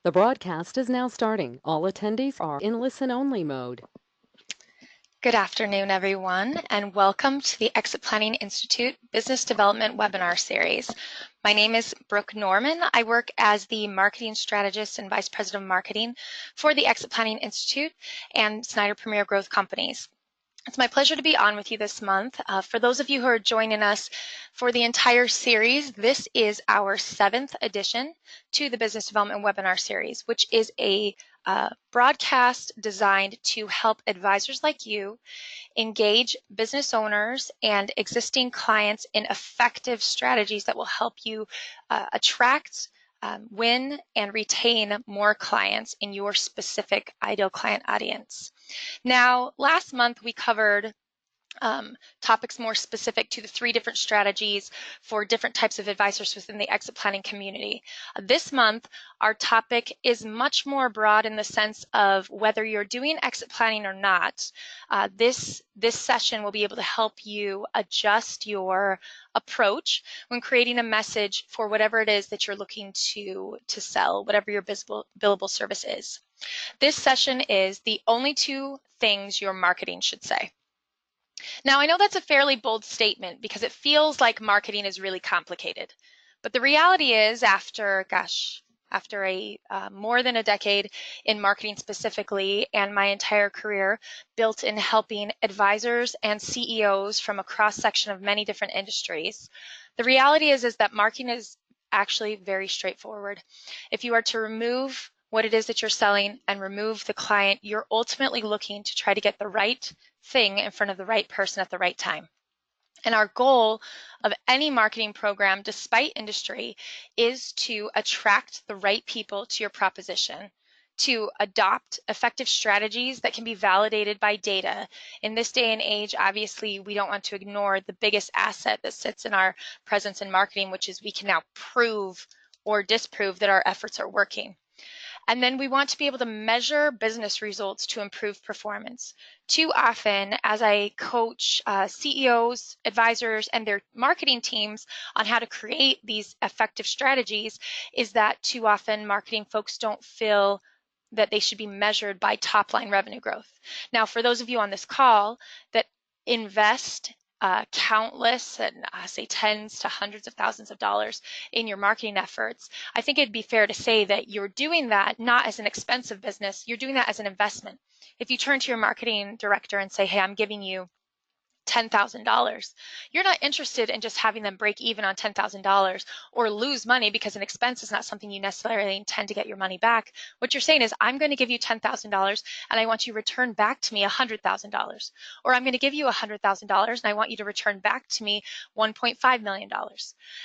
The broadcast is now starting. All attendees are in listen-only mode. Good afternoon, everyone, and welcome to the Exit Planning Institute Business Development Webinar Series. My name is Brooke Norman. I work as the Marketing Strategist and Vice President of Marketing for the Exit Planning Institute and Snyder Premier Growth Companies. It's my pleasure to be on with you this month. For those of you who are joining us for the entire series, this is our 7th edition to the Business Development Webinar Series, which is a broadcast designed to help advisors like you engage business owners and existing clients in effective strategies that will help you attract, win, and retain more clients in your specific ideal client audience. Now, last month we covered topics more specific to the 3 different strategies for different types of advisors within the exit planning community. This month, our topic is much more broad in the sense of whether you're doing exit planning or not. This session will be able to help you adjust your approach when creating a message for whatever it is that you're looking to sell, whatever your billable service is. This session is the only 2 things your marketing should say. Now, I know that's a fairly bold statement because it feels like marketing is really complicated. But the reality is after more than a decade in marketing specifically, and my entire career built in helping advisors and CEOs from a cross-section of many different industries, the reality is that marketing is actually very straightforward. If you are to remove what it is that you're selling and remove the client, you're ultimately looking to try to get the right thing in front of the right person at the right time. And our goal of any marketing program, despite industry, is to attract the right people to your proposition, to adopt effective strategies that can be validated by data. In this day and age, obviously, we don't want to ignore the biggest asset that sits in our presence in marketing, which is we can now prove or disprove that our efforts are working. And then we want to be able to measure business results to improve performance. Too often, as I coach CEOs, advisors, and their marketing teams on how to create these effective strategies, is that too often marketing folks don't feel that they should be measured by top-line revenue growth. Now, for those of you on this call that invest countless and say tens to hundreds of thousands of dollars in your marketing efforts, I think it'd be fair to say that you're doing that not as an expensive business, you're doing that as an investment. If you turn to your marketing director and say, hey, I'm giving you $10,000, you're not interested in just having them break even on $10,000 or lose money because an expense is not something you necessarily intend to get your money back. What you're saying is, I'm going to give you $10,000 and I want you to return back to me $100,000. Or I'm going to give you $100,000 and I want you to return back to me $1.5 million.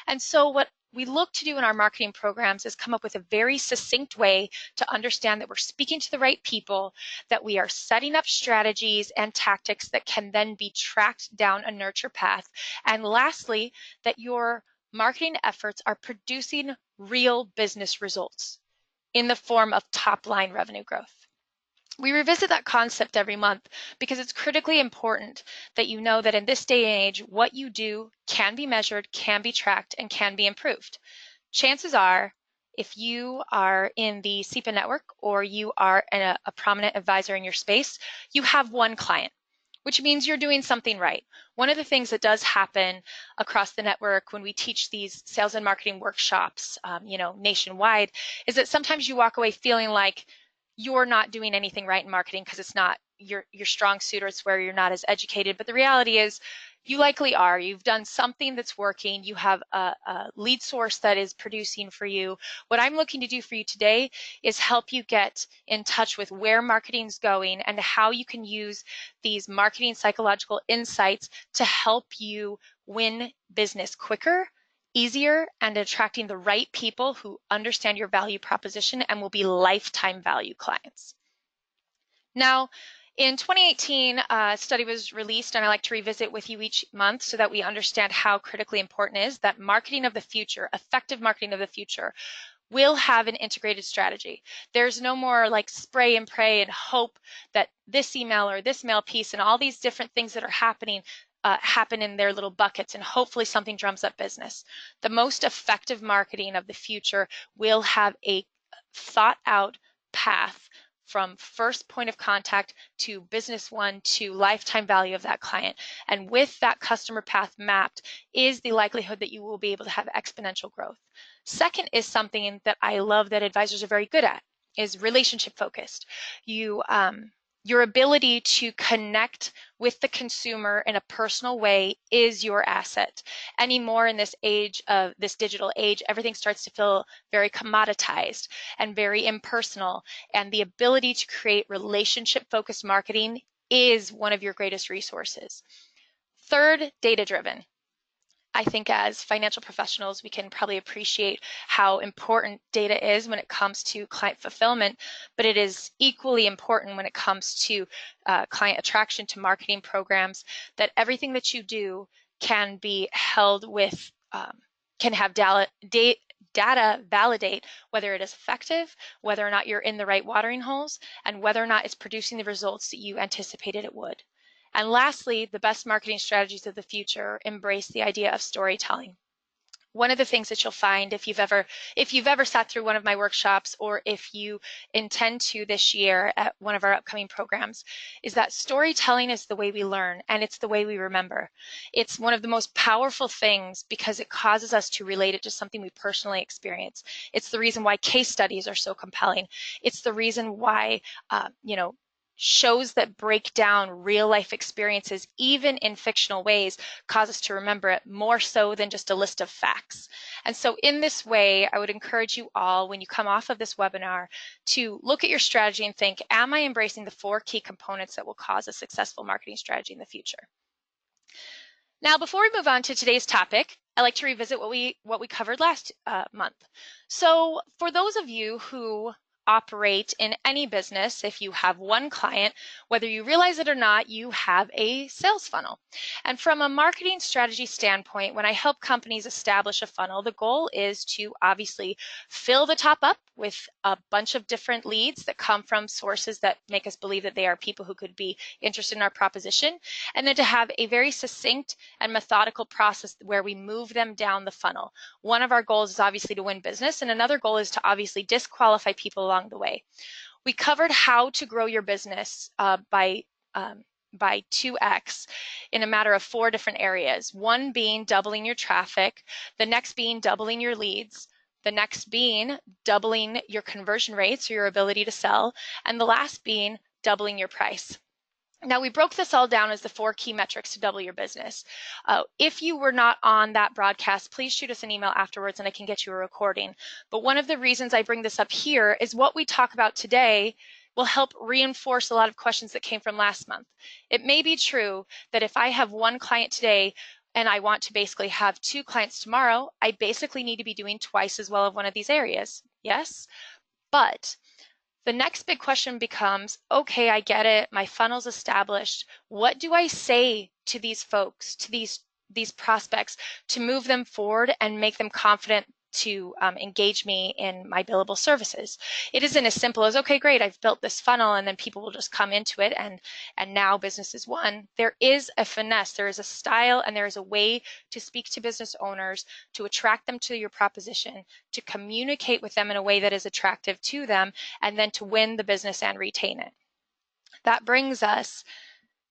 And so what we look to do in our marketing programs is come up with a very succinct way to understand that we're speaking to the right people, that we are setting up strategies and tactics that can then be tracked down a nurture path. And lastly, that your marketing efforts are producing real business results in the form of top-line revenue growth. We revisit that concept every month because it's critically important that you know that in this day and age, what you do can be measured, can be tracked, and can be improved. Chances are, if you are in the SEPA network or you are a prominent advisor in your space, you have one client, which means you're doing something right. One of the things that does happen across the network when we teach these sales and marketing workshops, nationwide, is that sometimes you walk away feeling like you're not doing anything right in marketing because it's not your strong suit, or it's where you're not as educated. But the reality is you likely are. You've done something that's working. You have a lead source that is producing for you. What I'm looking to do for you today is help you get in touch with where marketing's going and how you can use these marketing psychological insights to help you win business quicker, easier, and attracting the right people who understand your value proposition and will be lifetime value clients. Now, in 2018, a study was released, and I like to revisit with you each month so that we understand how critically important it is that marketing of the future, effective marketing of the future, will have an integrated strategy. There's no more like spray and pray and hope that this email or this mail piece and all these different things that are happening happen in their little buckets and hopefully something drums up business. The most effective marketing of the future will have a thought out path from first point of contact to business one to lifetime value of that client. And with that customer path mapped is the likelihood that you will be able to have exponential growth. Second is something that I love that advisors are very good at, is relationship focused. Your ability to connect with the consumer in a personal way is your asset. Anymore in this age of this digital age, everything starts to feel very commoditized and very impersonal. And the ability to create relationship focused marketing is one of your greatest resources. Third, data driven. I think as financial professionals, we can probably appreciate how important data is when it comes to client fulfillment, but it is equally important when it comes to client attraction, to marketing programs, that everything that you do can be held with, can have data validate whether it is effective, whether or not you're in the right watering holes, and whether or not it's producing the results that you anticipated it would. And lastly, the best marketing strategies of the future embrace the idea of storytelling. One of the things that you'll find if you've ever sat through one of my workshops, or if you intend to this year at one of our upcoming programs, is that storytelling is the way we learn, and it's the way we remember. It's one of the most powerful things because it causes us to relate it to something we personally experience. It's the reason why case studies are so compelling. It's the reason why shows that break down real life experiences, even in fictional ways, cause us to remember it more so than just a list of facts. And so in this way, I would encourage you all, when you come off of this webinar, to look at your strategy and think, am I embracing the 4 key components that will cause a successful marketing strategy in the future? Now, before we move on to today's topic, I like to revisit what we covered last month. So for those of you who operate in any business, if you have one client, whether you realize it or not, you have a sales funnel. And from a marketing strategy standpoint, when I help companies establish a funnel, the goal is to obviously fill the top up with a bunch of different leads that come from sources that make us believe that they are people who could be interested in our proposition, and then to have a very succinct and methodical process where we move them down the funnel. One of our goals is obviously to win business, and another goal is to obviously disqualify people along the way. We covered how to grow your business by 2x in a matter of 4 different areas. One being doubling your traffic, the next being doubling your leads, the next being doubling your conversion rates or your ability to sell, and the last being doubling your price. Now, we broke this all down as the 4 key metrics to double your business. If you were not on that broadcast, please shoot us an email afterwards and I can get you a recording. But one of the reasons I bring this up here is what we talk about today will help reinforce a lot of questions that came from last month. It may be true that if I have one client today and I want to basically have 2 clients tomorrow, I basically need to be doing twice as well of one of these areas. Yes, but the next big question becomes, okay, I get it. My funnel's established. What do I say to these folks, to these prospects, to move them forward and make them confident to engage me in my billable services? It isn't as simple as, okay, great, I've built this funnel and then people will just come into it and now business is won. There is a finesse, there is a style, and there is a way to speak to business owners, to attract them to your proposition, to communicate with them in a way that is attractive to them, and then to win the business and retain it. That brings us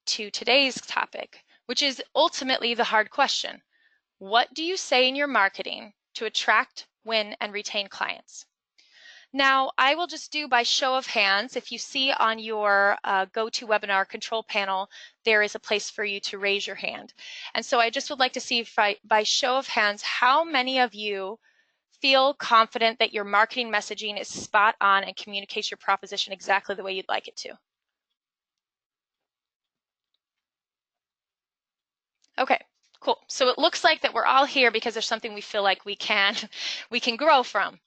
to today's topic, which is ultimately the hard question. What do you say in your marketing to attract, win, and retain clients? Now, I will just do by show of hands. If you see on your GoToWebinar control panel, there is a place for you to raise your hand. And so I just would like to see if by show of hands, how many of you feel confident that your marketing messaging is spot on and communicates your proposition exactly the way you'd like it to? Okay, cool. So it looks like that we're all here because there's something we feel like we can grow from.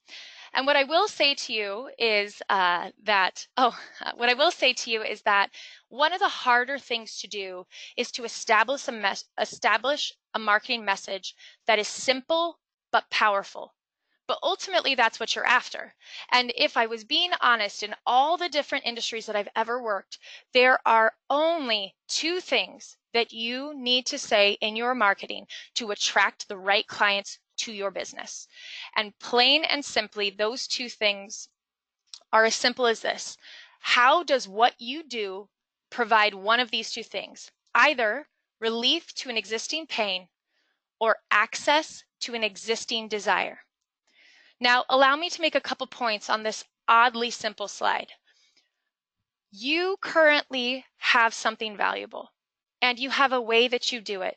And what I will say to you is that one of the harder things to do is to establish a marketing message that is simple but powerful. But ultimately, that's what you're after. And if I was being honest, in all the different industries that I've ever worked, there are only 2 things that you need to say in your marketing to attract the right clients to your business. And plain and simply, those 2 things are as simple as this. How does what you do provide one of these two things? Either relief to an existing pain or access to an existing desire. Now, allow me to make a couple points on this oddly simple slide. You currently have something valuable, and you have a way that you do it.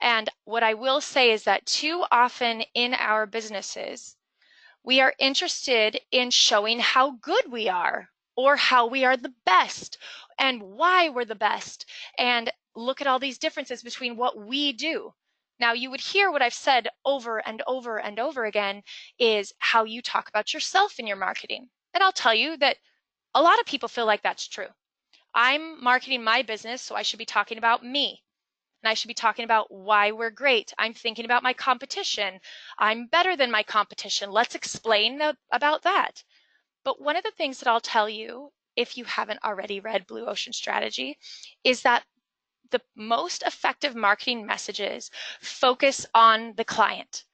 And what I will say is that too often in our businesses, we are interested in showing how good we are or how we are the best and why we're the best. And look at all these differences between what we do. Now, you would hear what I've said over and over and over again is how you talk about yourself in your marketing. And I'll tell you that a lot of people feel like that's true. I'm marketing my business, so I should be talking about me. And I should be talking about why we're great. I'm thinking about my competition. I'm better than my competition. Let's explain about that. But one of the things that I'll tell you, if you haven't already read Blue Ocean Strategy, is that the most effective marketing messages focus on the client.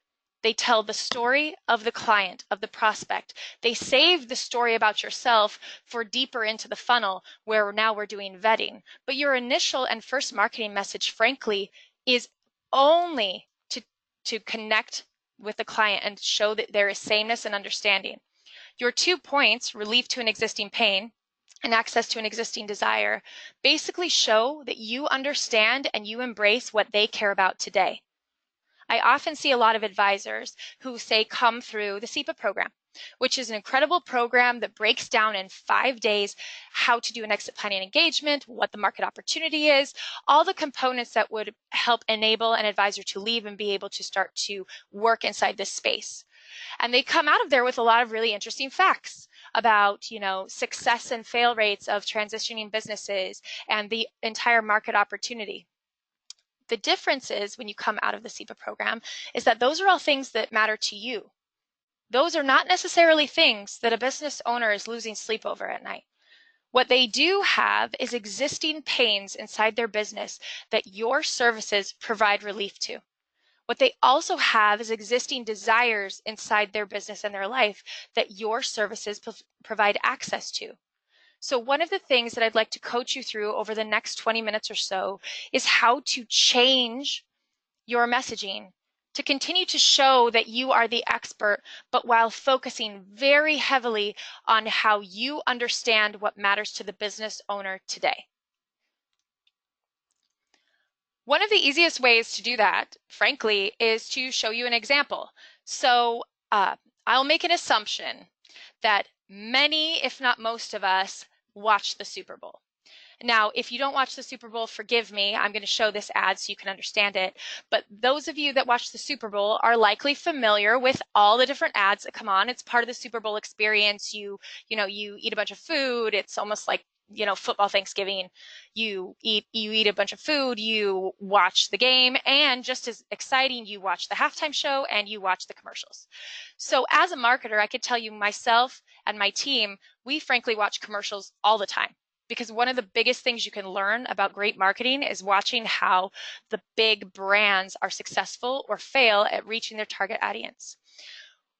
They tell the story of the client, of the prospect. They save the story about yourself for deeper into the funnel where now we're doing vetting. But your initial and first marketing message, frankly, is only to connect with the client and show that there is sameness and understanding. Your 2 points, relief to an existing pain and access to an existing desire, basically show that you understand and you embrace what they care about today. I often see a lot of advisors who say come through the SEPA program, which is an incredible program that breaks down in 5 days how to do an exit planning engagement, what the market opportunity is, all the components that would help enable an advisor to leave and be able to start to work inside this space. And they come out of there with a lot of really interesting facts about, success and fail rates of transitioning businesses and the entire market opportunity. The difference is when you come out of the SEPA program is that those are all things that matter to you. Those are not necessarily things that a business owner is losing sleep over at night. What they do have is existing pains inside their business that your services provide relief to. What they also have is existing desires inside their business and their life that your services provide access to. So one of the things that I'd like to coach you through over the next 20 minutes or so is how to change your messaging to continue to show that you are the expert, but while focusing very heavily on how you understand what matters to the business owner today. One of the easiest ways to do that, frankly, is to show you an example. So I'll make an assumption that many, if not most of us, watch the Super Bowl. Now, if you don't watch the Super Bowl, forgive me. I'm going to show this ad so you can understand it. But those of you that watch the Super Bowl are likely familiar with all the different ads that come on. It's part of the Super Bowl experience. You eat a bunch of food. It's almost like, football Thanksgiving. You eat a bunch of food, you watch the game, and just as exciting, you watch the halftime show and you watch the commercials. So as a marketer, I could tell you myself and my team, we frankly watch commercials all the time. Because one of the biggest things you can learn about great marketing is watching how the big brands are successful or fail at reaching their target audience.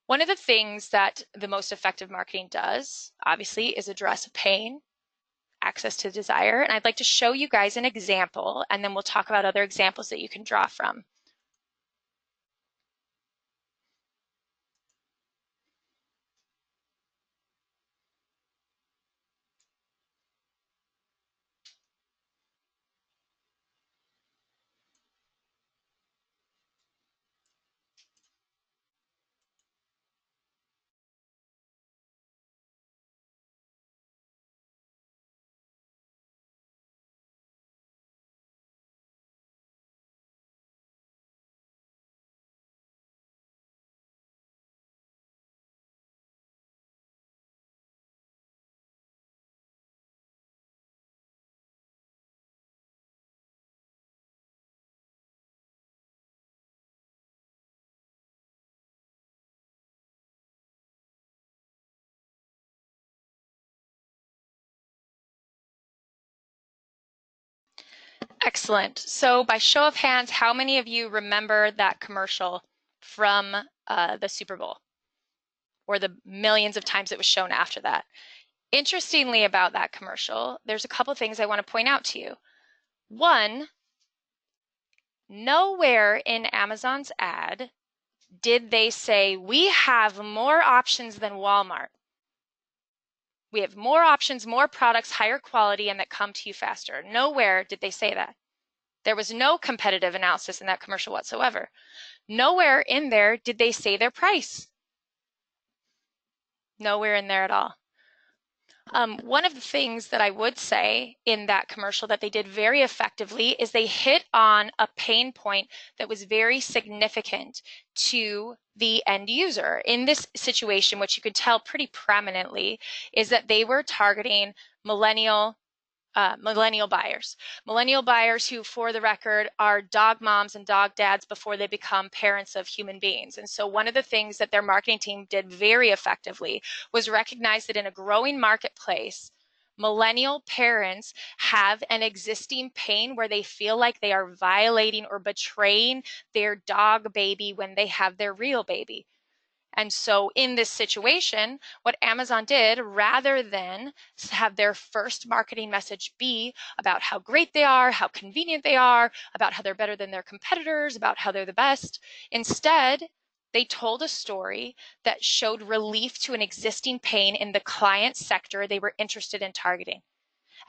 One of the things that the most effective marketing does, obviously, is address pain, access to desire. And I'd like to show you guys an example, and then we'll talk about other examples that you can draw from. Excellent. So by show of hands, how many of you remember that commercial from the Super Bowl? or the millions of times it was shown after that. Interestingly about that commercial, there's a couple things I want to point out to you. One, nowhere in Amazon's ad did they say, we have more options than Walmart. We have more options, more products, higher quality, and that come to you faster. Nowhere did they say that. There was no competitive analysis in that commercial whatsoever. Nowhere in there did they say their price. Nowhere in there at all. One of the things that I would say in that commercial that they did very effectively is they hit on a pain point that was very significant to the end user. In this situation, what you could tell pretty prominently is that they were targeting millennial buyers. Millennial buyers who, for the record, are dog moms and dog dads before they become parents of human beings. And so one of the things that their marketing team did very effectively was recognize that in a growing marketplace, millennial parents have an existing pain where they feel like they are violating or betraying their dog baby when they have their real baby. And so in this situation, what Amazon did, rather than have their first marketing message be about how great they are, how convenient they are, about how they're better than their competitors, about how they're the best, instead, they told a story that showed relief to an existing pain in the client sector they were interested in targeting.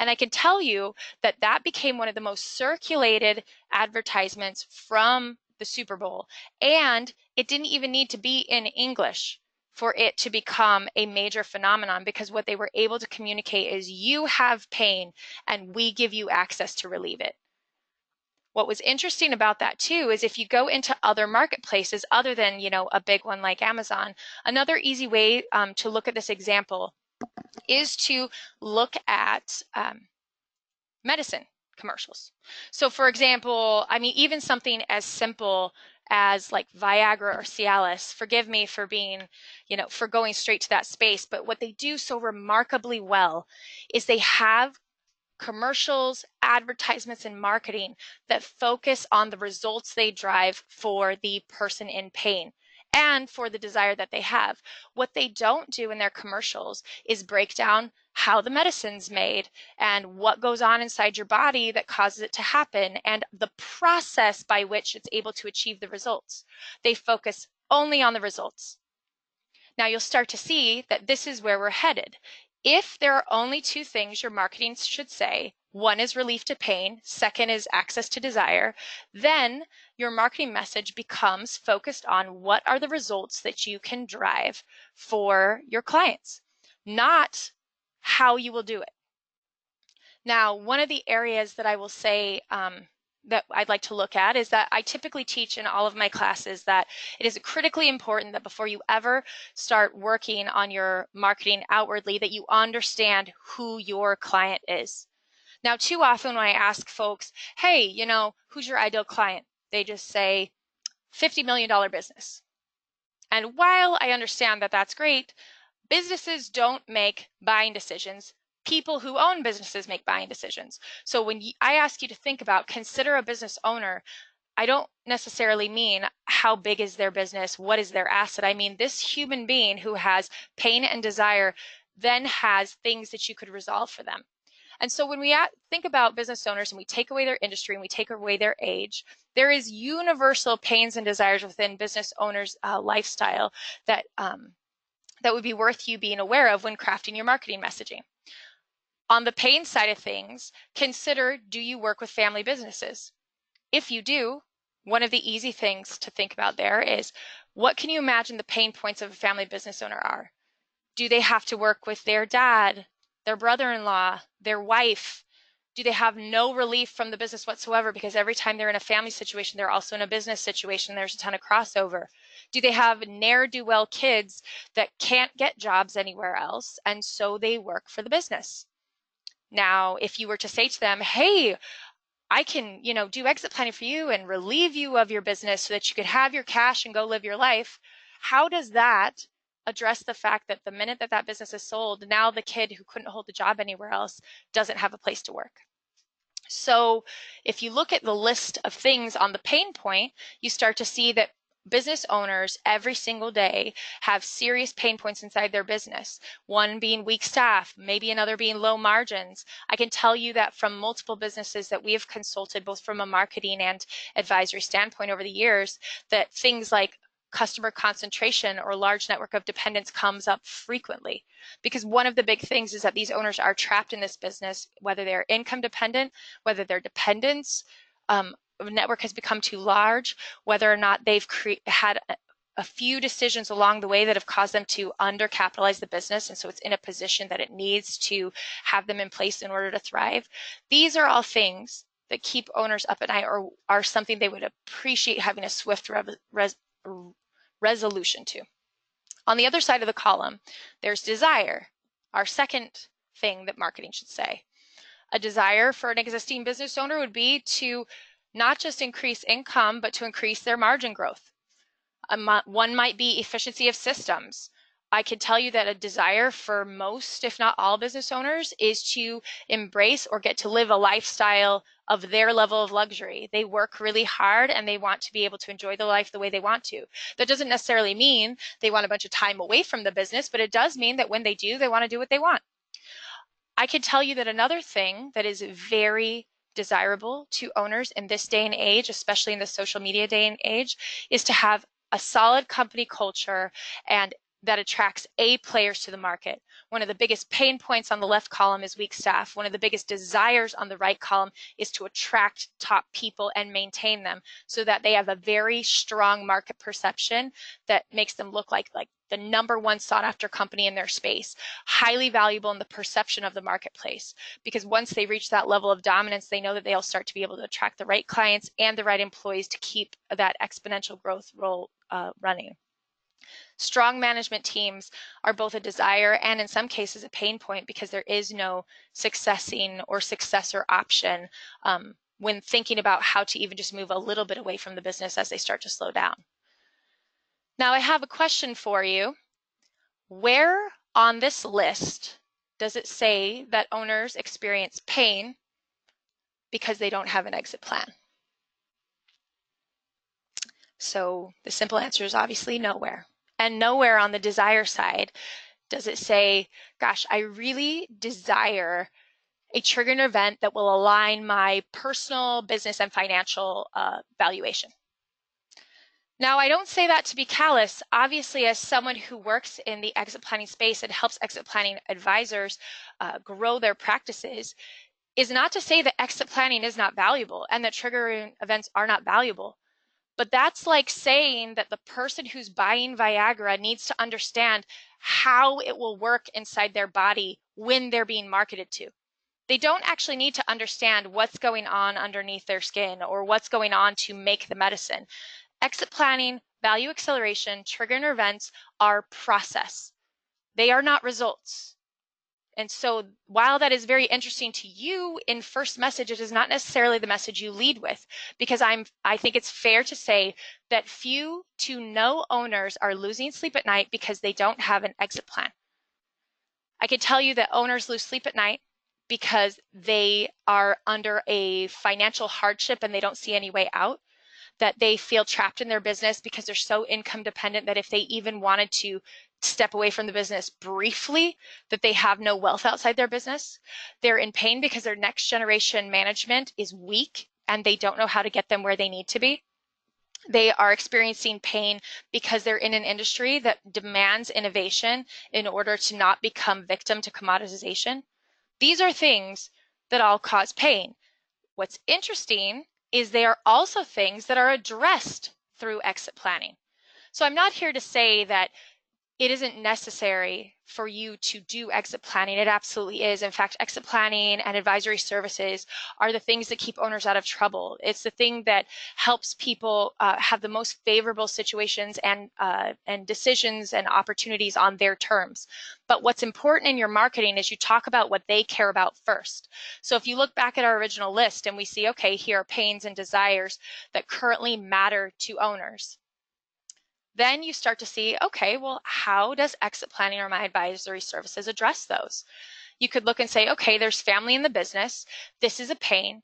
And I can tell you that that became one of the most circulated advertisements from the Super Bowl. And it didn't even need to be in English for it to become a major phenomenon, because what they were able to communicate is, you have pain and we give you access to relieve it. What was interesting about that too is if you go into other marketplaces other than, a big one like Amazon, another easy way to look at this example is to look at medicine commercials. So for example, even something as simple as like Viagra or Cialis, forgive me for being, for going straight to that space, but what they do so remarkably well is they have commercials, advertisements, and marketing that focus on the results they drive for the person in pain and for the desire that they have. What they don't do in their commercials is break down how the medicine's made and what goes on inside your body that causes it to happen and the process by which it's able to achieve the results. They focus only on the results. Now you'll start to see that this is where we're headed. If there are only two things your marketing should say, one is relief to pain, second is access to desire, then your marketing message becomes focused on what are the results that you can drive for your clients, not how you will do it. Now, one of the areas that I will say that I'd like to look at is that I typically teach in all of my classes that it is critically important that before you ever start working on your marketing outwardly, that you understand who your client is. Now, too often when I ask folks, hey, who's your ideal client? They just say $50 million business. And while I understand that that's great, businesses don't make buying decisions. People who own businesses make buying decisions. So when I ask you to think about, consider a business owner, I don't necessarily mean how big is their business, what is their asset. I mean this human being who has pain and desire then has things that you could resolve for them. And so when we think about business owners and we take away their industry and we take away their age, there is universal pains and desires within business owners' lifestyle that would be worth you being aware of when crafting your marketing messaging. On the pain side of things, consider, do you work with family businesses? If you do, one of the easy things to think about there is, what can you imagine the pain points of a family business owner are? Do they have to work with their dad, their brother-in-law, their wife? Do they have no relief from the business whatsoever because every time they're in a family situation, they're also in a business situation? There's a ton of crossover. Do they have ne'er-do-well kids that can't get jobs anywhere else, and so they work for the business? Now, if you were to say to them, hey, I can, do exit planning for you and relieve you of your business so that you could have your cash and go live your life, how does that address the fact that the minute that that business is sold, now the kid who couldn't hold a job anywhere else doesn't have a place to work? So if you look at the list of things on the pain point, you start to see that business owners every single day have serious pain points inside their business, one being weak staff, maybe another being low margins. I can tell you that from multiple businesses that we have consulted, both from a marketing and advisory standpoint over the years, that things like customer concentration or large network of dependents comes up frequently. Because one of the big things is that these owners are trapped in this business, whether they're income dependent, whether they're dependents, network has become too large, whether or not they've had a few decisions along the way that have caused them to undercapitalize the business, and so it's in a position that it needs to have them in place in order to thrive. These are all things that keep owners up at night, or are something they would appreciate having a swift resolution to. On the other side of the column, there's desire, our second thing that marketing should say. A desire for an existing business owner would be to not just increase income, but to increase their margin growth. One might be efficiency of systems. I can tell you that a desire for most, if not all, business owners is to embrace or get to live a lifestyle of their level of luxury. They work really hard and they want to be able to enjoy the life the way they want to. That doesn't necessarily mean they want a bunch of time away from the business, but it does mean that when they do, they want to do what they want. I can tell you that another thing that is very desirable to owners in this day and age, especially in the social media day and age, is to have a solid company culture and that attracts A players to the market. One of the biggest pain points on the left column is weak staff. One of the biggest desires on the right column is to attract top people and maintain them so that they have a very strong market perception that makes them look like the number one sought after company in their space, highly valuable in the perception of the marketplace. Because once they reach that level of dominance, they know that they'll start to be able to attract the right clients and the right employees to keep that exponential growth role running. Strong management teams are both a desire and in some cases a pain point because there is no successing or successor option when thinking about how to even just move a little bit away from the business as they start to slow down. Now I have a question for you. Where on this list does it say that owners experience pain because they don't have an exit plan? So the simple answer is obviously nowhere. And nowhere on the desire side does it say, gosh, I really desire a triggering event that will align my personal, business, and financial valuation. Now, I don't say that to be callous. Obviously, as someone who works in the exit planning space and helps exit planning advisors grow their practices, is not to say that exit planning is not valuable and that triggering events are not valuable. But that's like saying that the person who's buying Viagra needs to understand how it will work inside their body when they're being marketed to. They don't actually need to understand what's going on underneath their skin or what's going on to make the medicine. Exit planning, value acceleration, triggering events are process. They are not results. And so while that is very interesting to you in first message, it is not necessarily the message you lead with, because I think it's fair to say that few to no owners are losing sleep at night because they don't have an exit plan. I can tell you that owners lose sleep at night because they are under a financial hardship and they don't see any way out, that they feel trapped in their business because they're so income dependent that if they even wanted to step away from the business briefly, that they have no wealth outside their business. They're in pain because their next generation management is weak and they don't know how to get them where they need to be. They are experiencing pain because they're in an industry that demands innovation in order to not become victim to commoditization. These are things that all cause pain. What's interesting is they are also things that are addressed through exit planning. So I'm not here to say that it isn't necessary for you to do exit planning. It absolutely is. In fact, exit planning and advisory services are the things that keep owners out of trouble. It's the thing that helps people have the most favorable situations and decisions and opportunities on their terms. But what's important in your marketing is you talk about what they care about first. So if you look back at our original list and we see, okay, here are pains and desires that currently matter to owners. Then you start to see, okay, well, how does exit planning or my advisory services address those? You could look and say, okay, there's family in the business. This is a pain.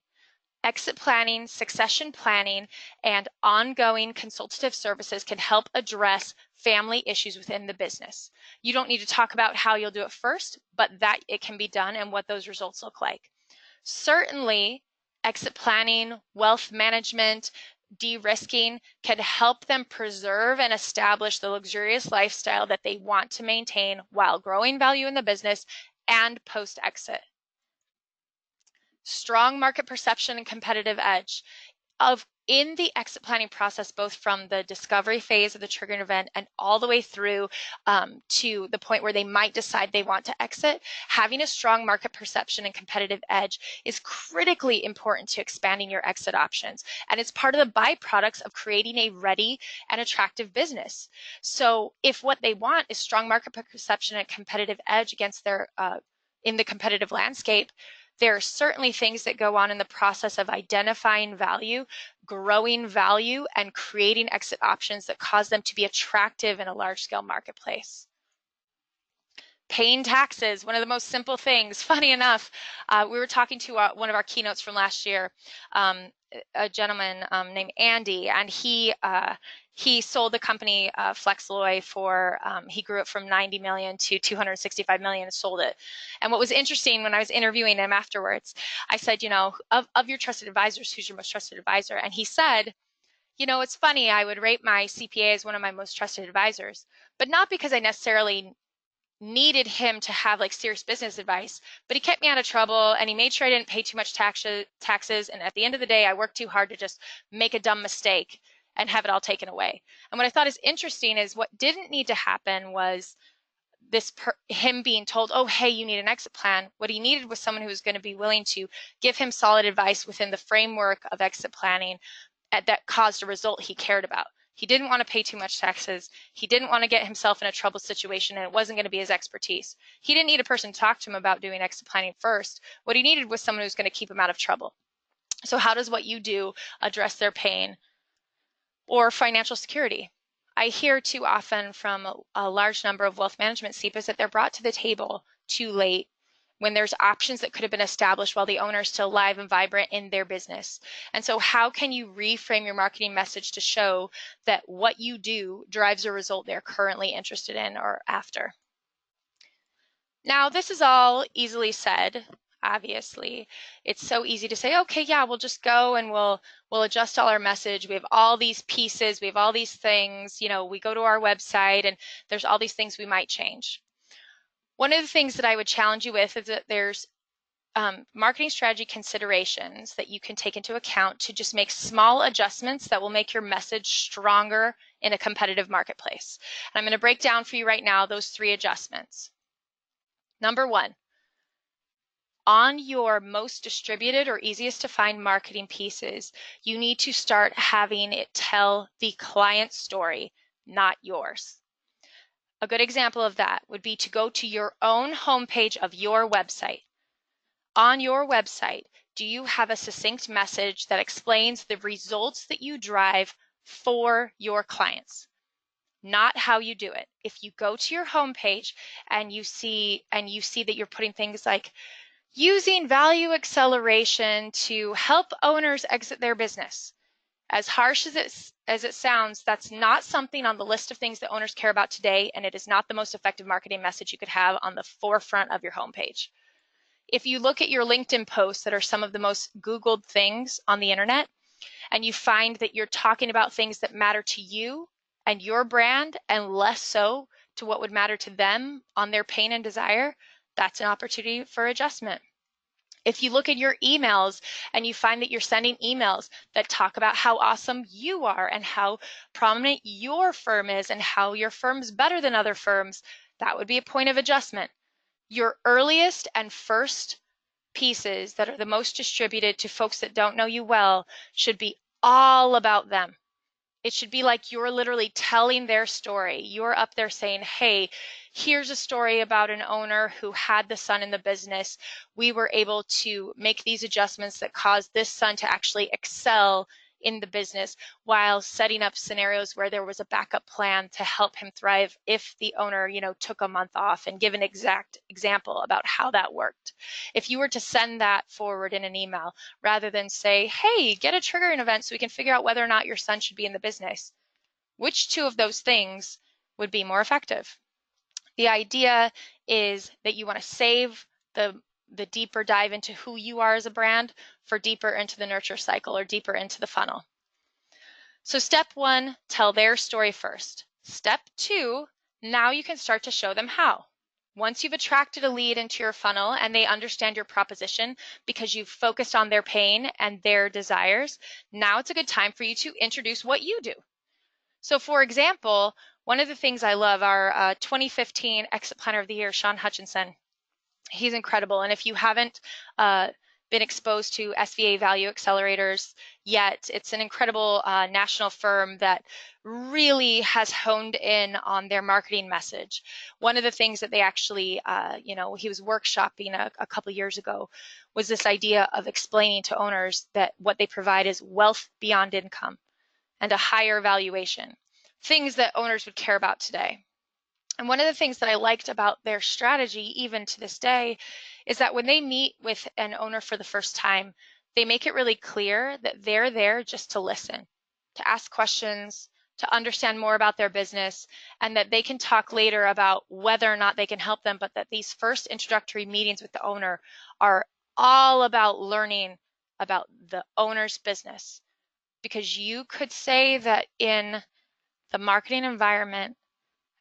Exit planning, succession planning, and ongoing consultative services can help address family issues within the business. You don't need to talk about how you'll do it first, but that it can be done and what those results look like. Certainly, exit planning, wealth management, de-risking can help them preserve and establish the luxurious lifestyle that they want to maintain while growing value in the business and post-exit. Strong market perception and competitive edge. In the exit planning process, both from the discovery phase of the triggering event and all the way through to the point where they might decide they want to exit, having a strong market perception and competitive edge is critically important to expanding your exit options. And it's part of the byproducts of creating a ready and attractive business. So if what they want is strong market perception and competitive edge against their in the competitive landscape, there are certainly things that go on in the process of identifying value, growing value, and creating exit options that cause them to be attractive in a large-scale marketplace. Paying taxes, one of the most simple things. Funny enough, we were talking to one of our keynotes from last year, a gentleman named Andy, and he sold the company Flexloy for, he grew it from 90 million to 265 million and sold it. And what was interesting when I was interviewing him afterwards, I said, you know, of your trusted advisors, who's your most trusted advisor? And he said, you know, it's funny, I would rate my CPA as one of my most trusted advisors, but not because I necessarily needed him to have like serious business advice, but he kept me out of trouble and he made sure I didn't pay too much taxes. And at the end of the day, I worked too hard to just make a dumb mistake and have it all taken away. And what I thought is interesting is what didn't need to happen was him being told, oh, hey, you need an exit plan. What he needed was someone who was going to be willing to give him solid advice within the framework of exit planning that caused a result he cared about. He didn't want to pay too much taxes. He didn't want to get himself in a trouble situation, and it wasn't going to be his expertise. He didn't need a person to talk to him about doing exit planning first. What he needed was someone who's going to keep him out of trouble. So how does what you do address their pain? Or financial security. I hear too often from a large number of wealth management CEPAs that they're brought to the table too late when there's options that could have been established while the owner is still live and vibrant in their business. And so how can you reframe your marketing message to show that what you do drives a result they're currently interested in or after? Now, this is all easily said, obviously. It's so easy to say, okay, yeah, we'll just go and we'll adjust all our message. We have all these pieces, we have all these things, you know, we go to our website and there's all these things we might change. One of the things that I would challenge you with is that there's marketing strategy considerations that you can take into account to just make small adjustments that will make your message stronger in a competitive marketplace. And I'm going to break down for you right now those 3 adjustments. Number 1, on your most distributed or easiest to find marketing pieces, you need to start having it tell the client's story, not yours. A good example of that would be to go to your own homepage of your website. On your website, do you have a succinct message that explains the results that you drive for your clients? Not how you do it. If you go to your homepage and you see that you're putting things like using value acceleration to help owners exit their business. As harsh as it sounds, that's not something on the list of things that owners care about today, and it is not the most effective marketing message you could have on the forefront of your homepage. If you look at your LinkedIn posts that are some of the most Googled things on the internet, and you find that you're talking about things that matter to you and your brand and less so to what would matter to them on their pain and desire, that's an opportunity for adjustment. If you look at your emails and you find that you're sending emails that talk about how awesome you are and how prominent your firm is and how your firm's better than other firms, that would be a point of adjustment. Your earliest and first pieces that are the most distributed to folks that don't know you well should be all about them. It should be like you're literally telling their story. You're up there saying, hey, here's a story about an owner who had the son in the business. We were able to make these adjustments that caused this son to actually excel in the business while setting up scenarios where there was a backup plan to help him thrive if the owner, took a month off, and give an exact example about how that worked. If you were to send that forward in an email rather than say, hey, get a triggering event so we can figure out whether or not your son should be in the business, which two of those things would be more effective? The idea is that you want to save the deeper dive into who you are as a brand for deeper into the nurture cycle or deeper into the funnel. So step 1, tell their story first. Step 2, now you can start to show them how. Once you've attracted a lead into your funnel and they understand your proposition because you've focused on their pain and their desires, now it's a good time for you to introduce what you do. So for example, one of the things I love, our 2015 Exit Planner of the Year, Sean Hutchinson, he's incredible. And if you haven't been exposed to SVA Value Accelerators yet, it's an incredible national firm that really has honed in on their marketing message. One of the things that they actually, he was workshopping a couple years ago was this idea of explaining to owners that what they provide is wealth beyond income and a higher valuation, things that owners would care about today. And one of the things that I liked about their strategy, even to this day, is that when they meet with an owner for the first time, they make it really clear that they're there just to listen, to ask questions, to understand more about their business, and that they can talk later about whether or not they can help them, but that these first introductory meetings with the owner are all about learning about the owner's business. Because you could say that in the marketing environment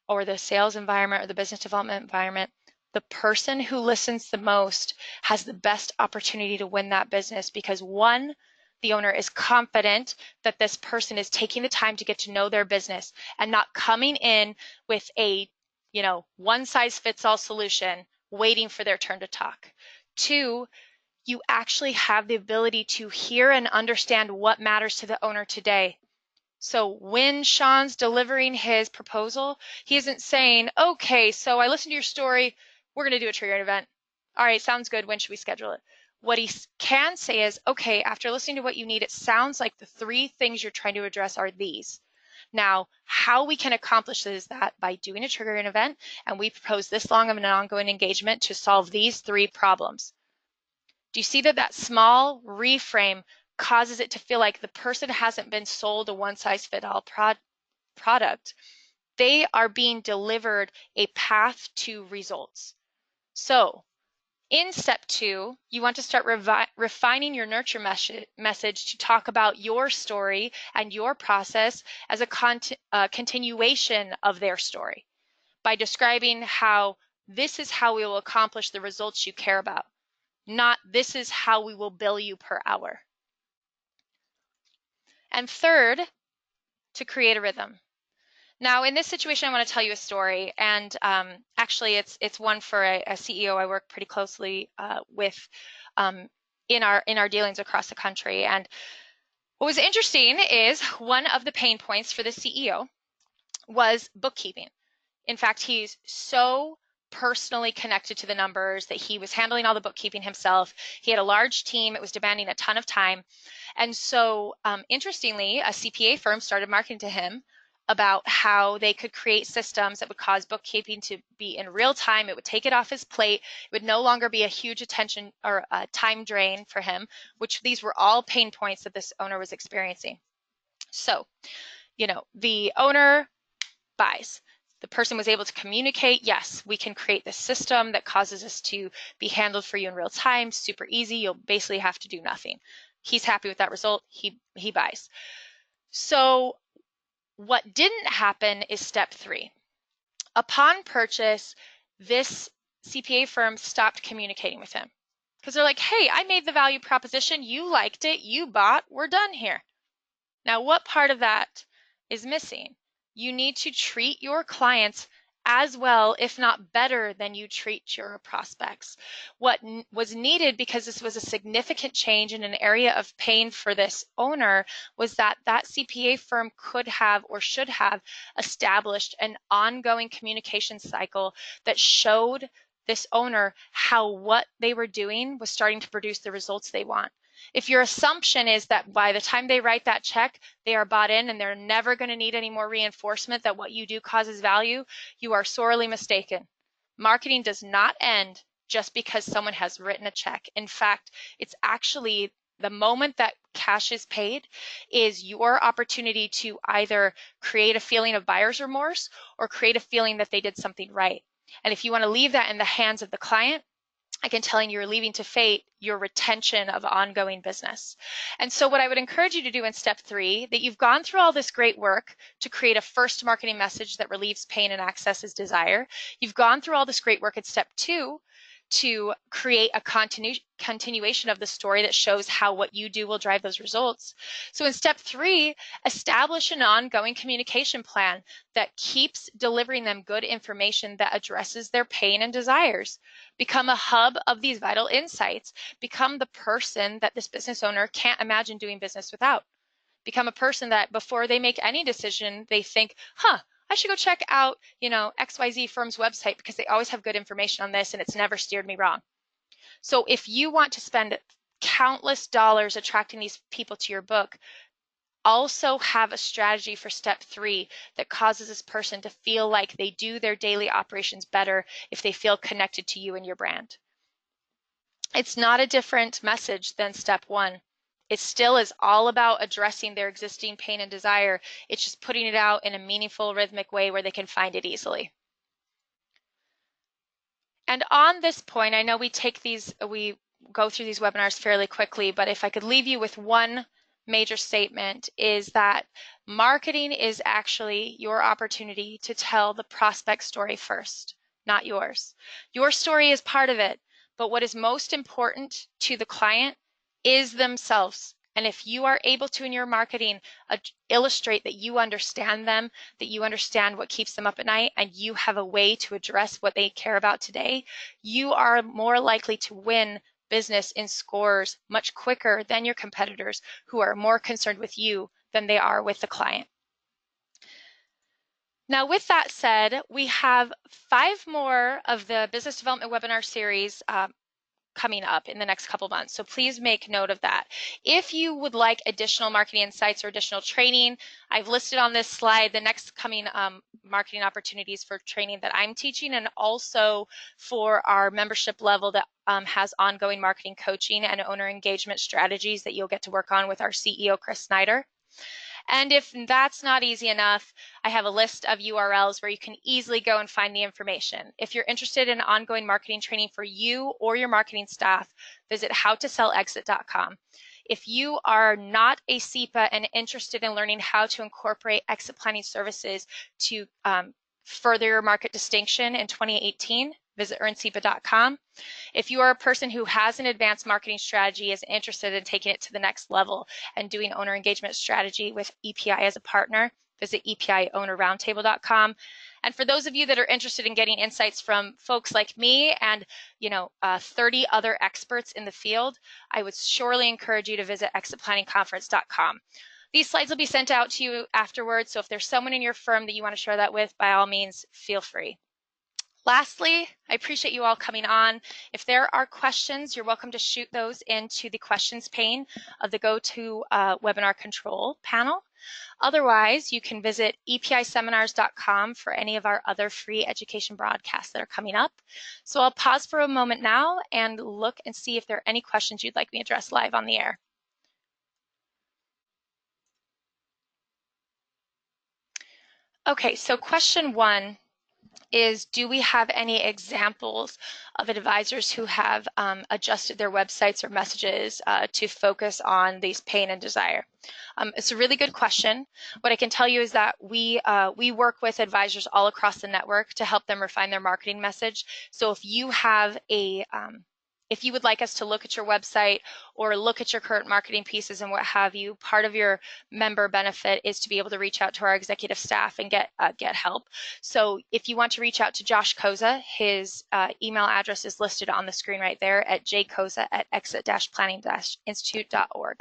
or the sales environment or the business development environment, the person who listens the most has the best opportunity to win that business because, one, the owner is confident that this person is taking the time to get to know their business and not coming in with a, one-size-fits-all solution waiting for their turn to talk. 2, you actually have the ability to hear and understand what matters to the owner today. So when Sean's delivering his proposal, he isn't saying, okay, so I listened to your story, we're going to do a triggering event. All right, sounds good. When should we schedule it? What he can say is, okay, after listening to what you need, it sounds like the 3 things you're trying to address are these. Now, how we can accomplish this is that by doing a triggering event, and we propose this long of an ongoing engagement to solve these 3 problems. Do you see that small reframe causes it to feel like the person hasn't been sold a one-size-fits-all product? They are being delivered a path to results. So in step 2, you want to start refining your nurture message to talk about your story and your process as a continuation of their story by describing how this is how we will accomplish the results you care about, not this is how we will bill you per hour. And third, to create a rhythm. Now, in this situation, I want to tell you a story, and actually, it's one for a CEO I work pretty closely with in our dealings across the country. And what was interesting is one of the pain points for the CEO was bookkeeping. In fact, he's so personally connected to the numbers that he was handling all the bookkeeping himself. He had a large team. It was demanding a ton of time. And so, interestingly, a CPA firm started marketing to him about how they could create systems that would cause bookkeeping to be in real time. It would take it off his plate. It would no longer be a huge attention or a time drain for him, which these were all pain points that this owner was experiencing. So, the owner buys. The person was able to communicate, yes, we can create this system that causes us to be handled for you in real time, super easy. You'll basically have to do nothing. He's happy with that result. He buys. So what didn't happen is step 3. Upon purchase, this CPA firm stopped communicating with him because they're like, hey, I made the value proposition. You liked it. You bought. We're done here. Now, what part of that is missing? You need to treat your clients as well, if not better, than you treat your prospects. What was needed, because this was a significant change in an area of pain for this owner, was that CPA firm could have or should have established an ongoing communication cycle that showed this owner how what they were doing was starting to produce the results they want. If your assumption is that by the time they write that check, they are bought in and they're never going to need any more reinforcement that what you do causes value, you are sorely mistaken. Marketing does not end just because someone has written a check. In fact, it's actually the moment that cash is paid is your opportunity to either create a feeling of buyer's remorse or create a feeling that they did something right. And if you want to leave that in the hands of the client, I can tell you you're leaving to fate your retention of ongoing business. And so what I would encourage you to do in step 3, that you've gone through all this great work to create a first marketing message that relieves pain and accesses desire. You've gone through all this great work at step 2 to create a continuation of the story that shows how what you do will drive those results. So in step 3, establish an ongoing communication plan that keeps delivering them good information that addresses their pain and desires. Become a hub of these vital insights. Become the person that this business owner can't imagine doing business without. Become a person that before they make any decision, they think, I should go check out, XYZ firm's website because they always have good information on this and it's never steered me wrong. So if you want to spend countless dollars attracting these people to your book, also have a strategy for step 3 that causes this person to feel like they do their daily operations better if they feel connected to you and your brand. It's not a different message than step 1. It still is all about addressing their existing pain and desire. It's just putting it out in a meaningful, rhythmic way where they can find it easily. And on this point, I know we go through these webinars fairly quickly, but if I could leave you with one major statement, is that marketing is actually your opportunity to tell the prospect story first, not yours. Your story is part of it, but what is most important to the client is themselves. And if you are able to, in your marketing, illustrate that you understand them, that you understand what keeps them up at night, and you have a way to address what they care about today, you are more likely to win business in scores much quicker than your competitors who are more concerned with you than they are with the client. Now, with that said, we have 5 more of the business development webinar series coming up in the next couple months. So please make note of that. If you would like additional marketing insights or additional training, I've listed on this slide the next coming marketing opportunities for training that I'm teaching, and also for our membership level that has ongoing marketing coaching and owner engagement strategies that you'll get to work on with our CEO, Chris Snyder. And if that's not easy enough, I have a list of URLs where you can easily go and find the information. If you're interested in ongoing marketing training for you or your marketing staff, visit howtoselexit.com. If you are not a SEPA and interested in learning how to incorporate exit planning services to further your market distinction in 2018, visit earnsepa.com. If you are a person who has an advanced marketing strategy, is interested in taking it to the next level and doing owner engagement strategy with EPI as a partner, visit EPIownerroundtable.com. And for those of you that are interested in getting insights from folks like me and 30 other experts in the field, I would surely encourage you to visit exitplanningconference.com. These slides will be sent out to you afterwards, so if there's someone in your firm that you want to share that with, by all means, feel free. Lastly, I appreciate you all coming on. If there are questions, you're welcome to shoot those into the questions pane of the GoToWebinar Control panel. Otherwise, you can visit episeminars.com for any of our other free education broadcasts that are coming up. So I'll pause for a moment now and look and see if there are any questions you'd like me to address live on the air. Okay, so question 1 is, do we have any examples of advisors who have adjusted their websites or messages to focus on these pain and desire? It's a really good question. What I can tell you is that we work with advisors all across the network to help them refine their marketing message. So if you have if you would like us to look at your website or look at your current marketing pieces and what have you, part of your member benefit is to be able to reach out to our executive staff and get help. So if you want to reach out to Josh Koza, his email address is listed on the screen right there at jkoza@exit-planning-institute.org.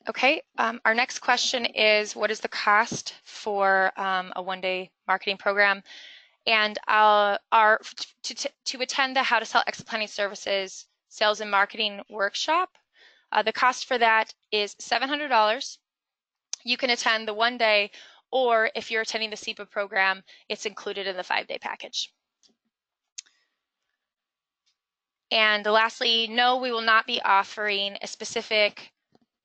Okay, our next question is, what is the cost for a one-day marketing program? And to attend the How to Sell Exit Planning Services sales and marketing workshop. The cost for that is $700. You can attend the 1-day, or if you're attending the SEPA program, it's included in the 5-day package. And lastly, no, we will not be offering a specific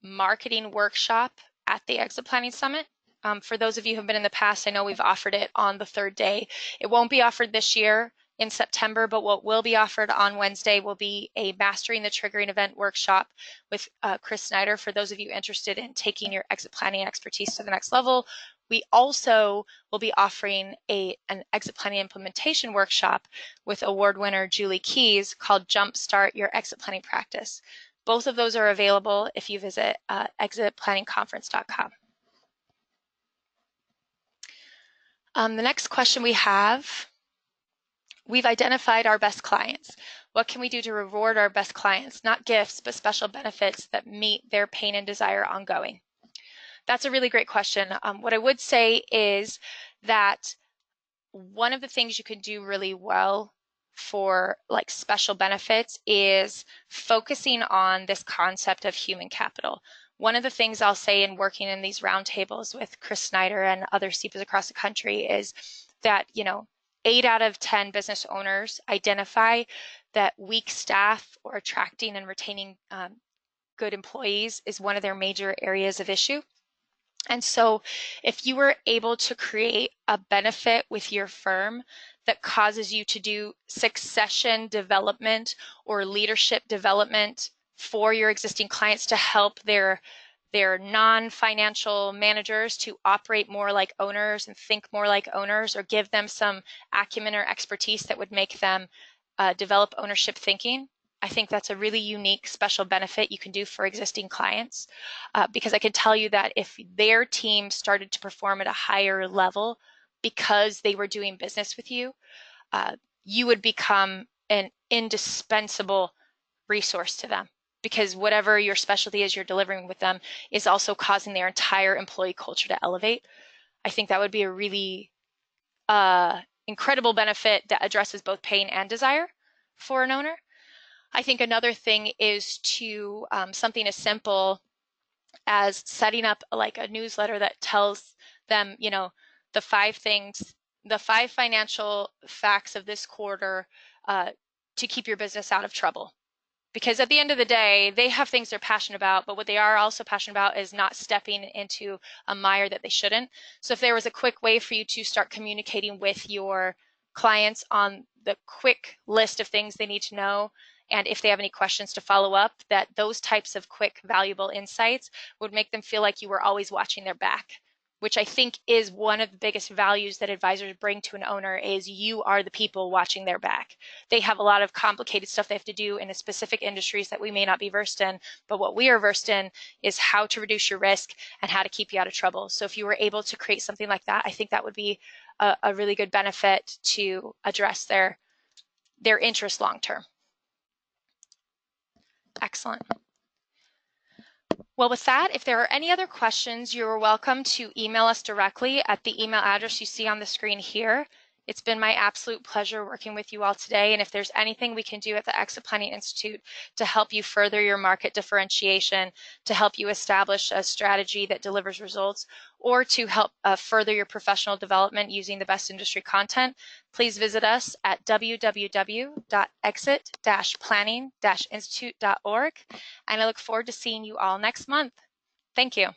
marketing workshop at the Exit Planning Summit. For those of you who have been in the past, I know we've offered it on the 3rd day. It won't be offered this year in September, but what will be offered on Wednesday will be a Mastering the Triggering Event workshop with Chris Snyder for those of you interested in taking your exit planning expertise to the next level. We also will be offering an exit planning implementation workshop with award winner Julie Keys called Jumpstart Your Exit Planning Practice. Both of those are available if you visit exitplanningconference.com. The next question we have, we've identified our best clients. What can we do to reward our best clients? Not gifts, but special benefits that meet their pain and desire ongoing. That's a really great question. What I would say is that one of the things you can do really well for like special benefits is focusing on this concept of human capital. One of the things I'll say in working in these roundtables with Chris Snyder and other CEPAs across the country is that, 8 out of 10 business owners identify that weak staff or attracting and retaining good employees is one of their major areas of issue. And so if you were able to create a benefit with your firm that causes you to do succession development or leadership development for your existing clients to help their non-financial managers to operate more like owners and think more like owners, or give them some acumen or expertise that would make them develop ownership thinking, I think that's a really unique special benefit you can do for existing clients, because I can tell you that if their team started to perform at a higher level because they were doing business with you, you would become an indispensable resource to them, because whatever your specialty is you're delivering with them is also causing their entire employee culture to elevate. I think that would be a really incredible benefit that addresses both pain and desire for an owner. I think another thing is to something as simple as setting up like a newsletter that tells them, the 5 financial facts of this quarter to keep your business out of trouble. Because at the end of the day, they have things they're passionate about, but what they are also passionate about is not stepping into a mire that they shouldn't. So if there was a quick way for you to start communicating with your clients on the quick list of things they need to know, and if they have any questions to follow up, that those types of quick, valuable insights would make them feel like you were always watching their back, which I think is one of the biggest values that advisors bring to an owner, is you are the people watching their back. They have a lot of complicated stuff they have to do in a specific industries that we may not be versed in, but what we are versed in is how to reduce your risk and how to keep you out of trouble. So if you were able to create something like that, I think that would be a really good benefit to address their interest long-term. Excellent. Well, with that, if there are any other questions, you're welcome to email us directly at the email address you see on the screen here. It's been my absolute pleasure working with you all today. And if there's anything we can do at the Exit Planning Institute to help you further your market differentiation, to help you establish a strategy that delivers results, or to help further your professional development using the best industry content, please visit us at www.exit-planning-institute.org. And I look forward to seeing you all next month. Thank you.